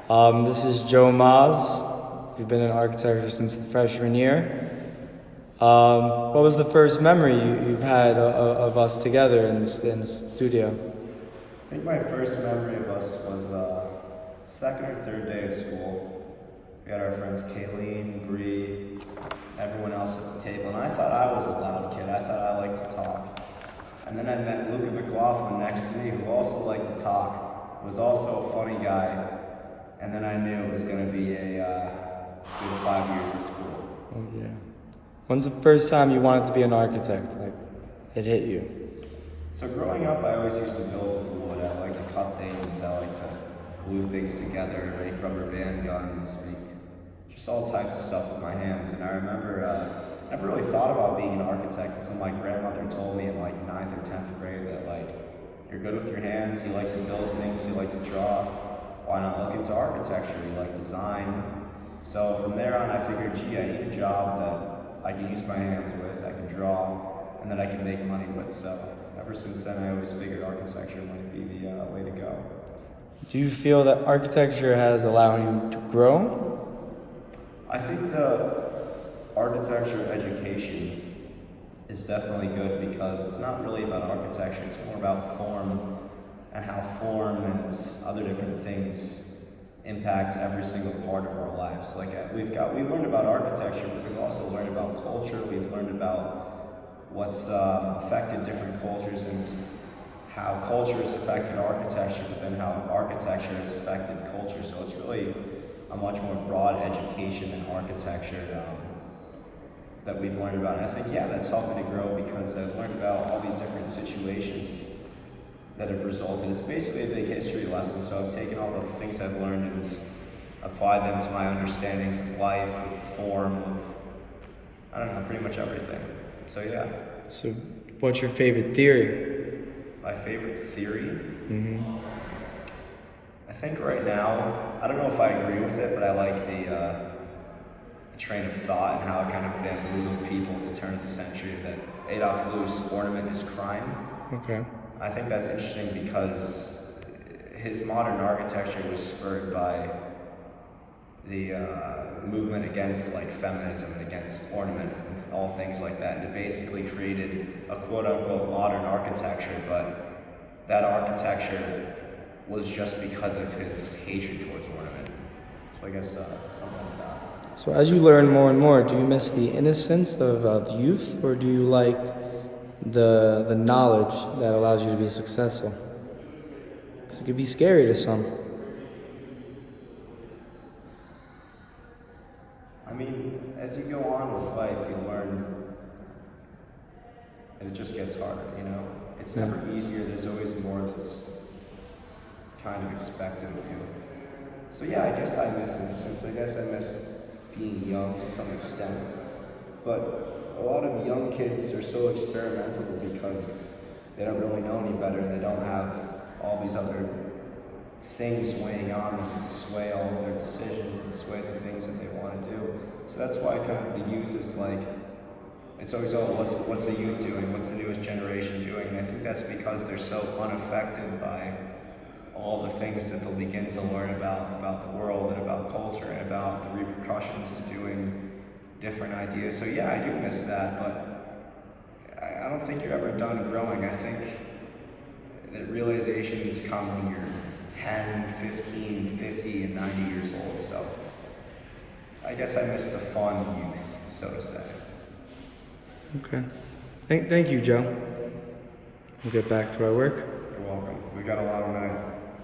This is Joe Moz. We've been in architecture since the freshman year. What was the first memory you've had of us together in the studio? I think my first memory of us was second or third day of school. We had our friends Kayleen, Bree, everyone else at the table, and I thought I was a loud kid. I thought I liked to talk. And then I met Luca McLaughlin next to me, who also liked to talk, was also a funny guy, and then I knew it was going to be a good 5 years of school. Oh yeah. When's the first time you wanted to be an architect? Like, it hit you? So growing up, I always used to build with wood. I like to cut things. I like to glue things together, make rubber band guns, make just all types of stuff with my hands. And I remember I never really thought about being an architect until my grandmother told me in like 9th or 10th grade that like, you're good with your hands, you like to build things, you like to draw. Why not look into architecture? You like design. So from there on, I figured, gee, I need a job that I can use my hands with, I can draw, and that I can make money with. So ever since then, I always figured architecture might be the way to go. Do you feel that architecture has allowed you to grow? I think the architecture education is definitely good because it's not really about architecture, it's more about form and how form and other different things impact every single part of our lives. Like we've learned about architecture, but we've also learned about culture. We've learned about what's affected different cultures and how culture has affected architecture, but then how architecture has affected culture. So it's really a much more broad education in architecture that we've learned about. And I think, yeah, that's helped me to grow because I've learned about all these different situations that have resulted. It's basically a big history lesson, so I've taken all the things I've learned and applied them to my understandings of life, of form, of, I don't know, pretty much everything. So yeah. So what's your favorite theory? My favorite theory? Mm-hmm. I think right now, I don't know if I agree with it, but I like the train of thought and how it kind of bamboozled people at the turn of the century that Adolf Loos, ornament is crime. Okay. I think that's interesting because his modern architecture was spurred by the movement against like feminism and against ornament and all things like that. And it basically created a quote-unquote modern architecture, but that architecture was just because of his hatred towards ornament. So I guess something like that. So as you learn more and more, do you miss the innocence of the youth, or do you like the knowledge that allows you to be successful? Because it could be scary to some. I mean, as you go on with life, you learn, and it just gets harder, you know? It's never easier, there's always more that's kind of expected of you. So yeah, I guess I miss innocence. I guess I miss being young to some extent. But a lot of young kids are so experimental because they don't really know any better and they don't have all these other things weighing on them to sway all of their decisions and sway the things that they want to do. So that's why kind of the youth is like, it's always, oh, what's the youth doing? What's the newest generation doing? And I think that's because they're so unaffected by all the things that they'll begin to learn about the world and about culture and about the repercussions to doing different ideas. So yeah, I do miss that, but I don't think you're ever done growing. I think that realizations come when you're 10, 15, 50, and 90 years old. So I guess I miss the fun youth, so to say. Okay. Thank you, Joe. We'll get back to our work. You're welcome. We got a long night.